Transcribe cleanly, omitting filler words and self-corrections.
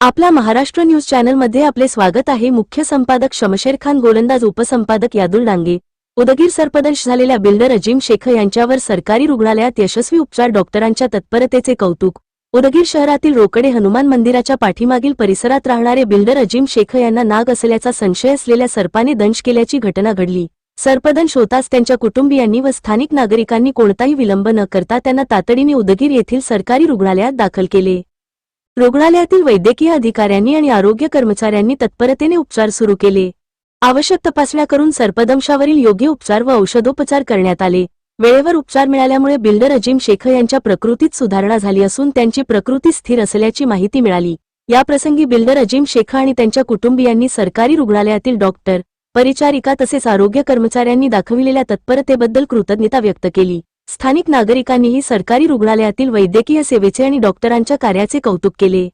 आपल्या महाराष्ट्र न्यूज चॅनलमध्ये आपले स्वागत आहे। मुख्य संपादक शमशेर खान, गोलंदाज उपसंपादक यादुल डांगे। उदगीर सरपंच झालेल्या बिल्डर अजीम शेख यांच्यावर सरकारी रुग्णालयात यशस्वी उपचार, डॉक्टरांच्या तत्परतेचे कौतुक। उदगीर शहरातील रोकडे हनुमान मंदिराच्या पाठीमागील परिसरात राहणारे बिल्डर अजीम शेख यांना नाग असल्याचा संशय असलेल्या सर्पाने दंश केल्याची घटना घडली। सर्पदंश होताच त्यांच्या कुटुंबियांनी व स्थानिक नागरिकांनी कोणताही विलंब न करता त्यांना तातडीने उदगीर येथील सरकारी रुग्णालयात दाखल केले। रुग्णालयातील वैद्यकीय अधिकाऱ्यांनी आणि आरोग्य कर्मचाऱ्यांनी तत्परतेने उपचार सुरू केले। आवश्यक तपासण्या करून सर्पदंशावरील योग्य उपचार व औषधोपचार करण्यात आले। वेळेवर उपचार मिळाल्यामुळे बिल्डर अजीम शेख यांच्या प्रकृतीत सुधारणा झाली असून त्यांची प्रकृती स्थिर असल्याची माहिती मिळाली। या प्रसंगी बिल्डर अजीम शेख आणि त्यांच्या कुटुंबियांनी सरकारी रुग्णालयातील डॉक्टर, परिचारिका तसेच आरोग्य कर्मचाऱ्यांनी दाखविलेल्या तत्परतेबद्दल कृतज्ञता व्यक्त केली। स्थानिक नागरिकांनीही सरकारी रुग्णालयातील वैद्यकीय सेवेचे आणि डॉक्टरांच्या कार्याचे कौतुक केले।